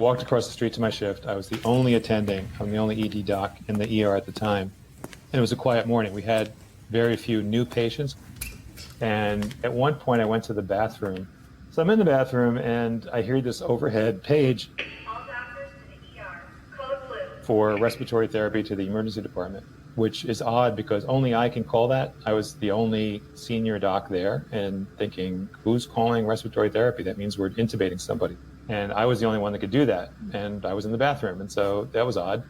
Walked across the street to my shift. I was the only attending. I'm the only ED doc in the ER at the time. And it was a quiet morning. We had very few new patients. And at one point I went to the bathroom. So I'm in the bathroom and I hear this overhead page for respiratory therapy to the emergency department, which is odd because only I can call that. I was the only senior doc there and thinking, who's calling respiratory therapy? That means we're intubating somebody. And I was the only one that could do that. And I was in the bathroom. And so that was odd.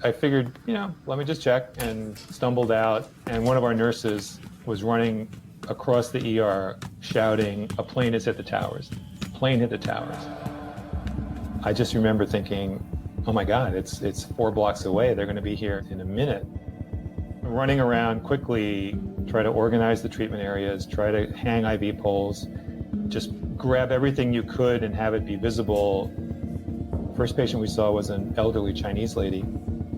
I figured, let me just check, and stumbled out. And one of our nurses was running across the ER shouting, a plane has hit the towers. Plane hit the towers. I just remember thinking, oh my God, it's 4 blocks away. They're going to be here in a minute. Running around quickly, try to organize the treatment areas, try to hang IV poles, just grab everything you could and have it be visible. First patient we saw was an elderly Chinese lady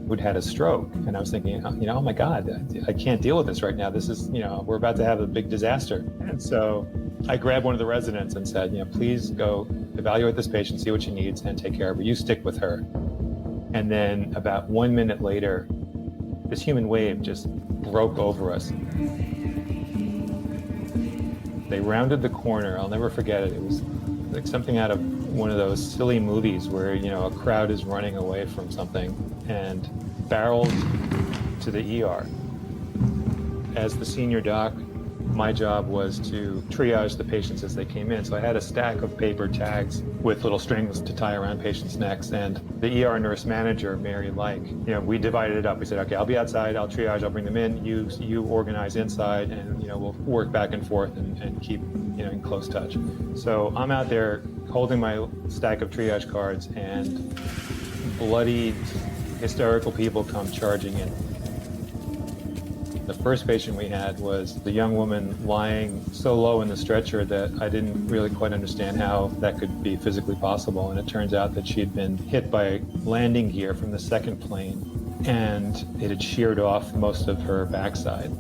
who'd had a stroke. And I was thinking, oh my God, I can't deal with this right now. This is, we're about to have a big disaster. And so I grabbed one of the residents and said, please go evaluate this patient, see what she needs, and take care of her. You stick with her. And then about 1 minute later, this human wave just broke over us. They rounded the corner. I'll never forget it. It was like something out of one of those silly movies where, a crowd is running away from something, and barreled to the ER. As the senior doc, my job was to triage the patients as they came in. So I had a stack of paper tags with little strings to tie around patients' necks. And the ER nurse manager, Mary we divided it up. We said, okay, I'll be outside, I'll triage, I'll bring them in. You organize inside, and we'll work back and forth and keep in close touch. So I'm out there holding my stack of triage cards, and bloodied, hysterical people come charging in. The first patient we had was the young woman lying so low in the stretcher that I didn't really quite understand how that could be physically possible. And it turns out that she'd been hit by landing gear from the second plane, and it had sheared off most of her backside.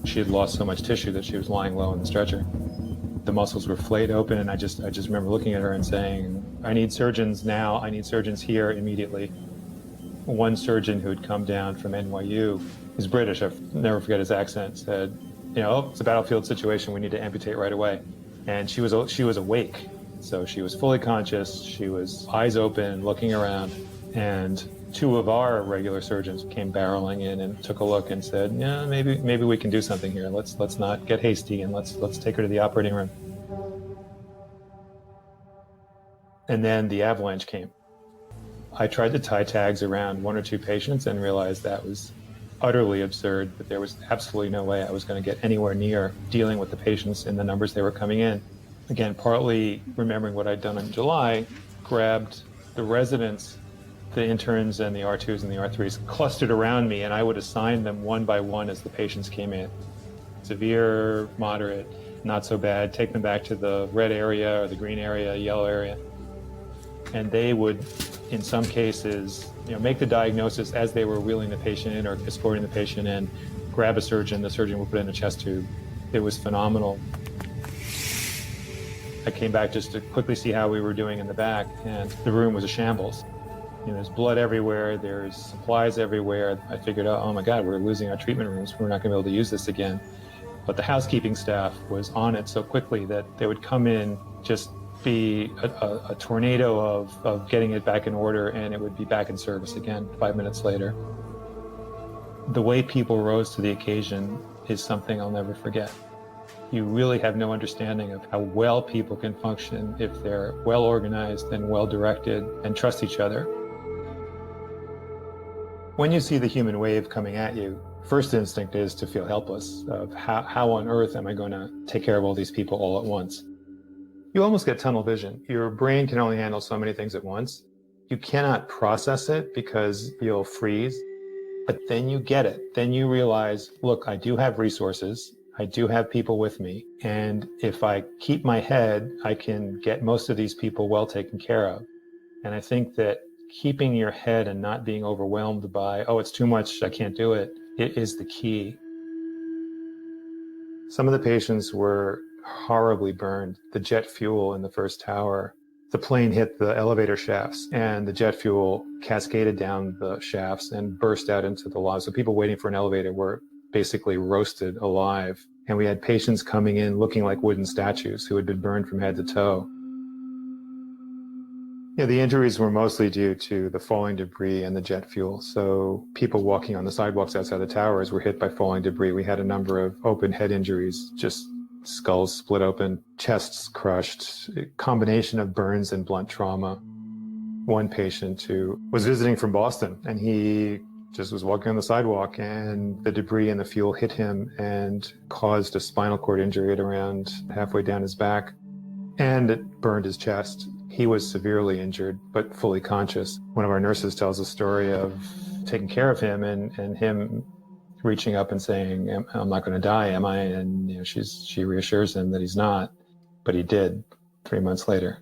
She had lost so much tissue that she was lying low in the stretcher. The muscles were flayed open, and I just remember looking at her and saying, I need surgeons now. I need surgeons here immediately. One surgeon who had come down from NYU, he's British, I'll never forget his accent, said, it's a battlefield situation, we need to amputate right away. And she was awake. So she was fully conscious, she was eyes open, looking around, and 2 of our regular surgeons came barreling in and took a look and said, yeah, maybe we can do something here. Let's not get hasty, and let's take her to the operating room. And then the avalanche came. I tried to tie tags around 1 or 2 patients and realized that was utterly absurd, but there was absolutely no way I was going to get anywhere near dealing with the patients in the numbers they were coming in. Again, partly remembering what I'd done in July, grabbed the residents, the interns and the R2s and the R3s clustered around me, and I would assign them one by one as the patients came in. Severe, moderate, not so bad, take them back to the red area or the green area, yellow area. And they would, in some cases, make the diagnosis as they were wheeling the patient in or escorting the patient in, grab a surgeon, the surgeon would put in a chest tube. It was phenomenal. I came back just to quickly see how we were doing in the back, and the room was a shambles. There's blood everywhere, there's supplies everywhere. I figured, oh my God, we're losing our treatment rooms. We're not gonna be able to use this again. But the housekeeping staff was on it so quickly that they would come in, just be a tornado of getting it back in order, and it would be back in service again 5 minutes later. The way people rose to the occasion is something I'll never forget. You really have no understanding of how well people can function if they're well organized and well directed and trust each other. When you see the human wave coming at you, first instinct is to feel helpless of how on earth am I going to take care of all these people all at once? You almost get tunnel vision. Your brain can only handle so many things at once. You cannot process it because you'll freeze, but then you get it. Then you realize, look, I do have resources. I do have people with me. And if I keep my head, I can get most of these people well taken care of. And I think that keeping your head and not being overwhelmed by, oh, it's too much, I can't do it, it is the key. Some of the patients were horribly burned. The jet fuel in the first tower, the plane hit the elevator shafts and the jet fuel cascaded down the shafts and burst out into the lobby. So people waiting for an elevator were basically roasted alive. And we had patients coming in looking like wooden statues who had been burned from head to toe. Yeah, the injuries were mostly due to the falling debris and the jet fuel. So people walking on the sidewalks outside the towers were hit by falling debris. We had a number of open head injuries, just skulls split open, chests crushed, a combination of burns and blunt trauma. One patient who was visiting from Boston, and he just was walking on the sidewalk, and the debris and the fuel hit him and caused a spinal cord injury at around halfway down his back, and it burned his chest. He was severely injured, but fully conscious. One of our nurses tells a story of taking care of him and him reaching up and saying, I'm not going to die, am I? And she reassures him that he's not, but he did 3 months later.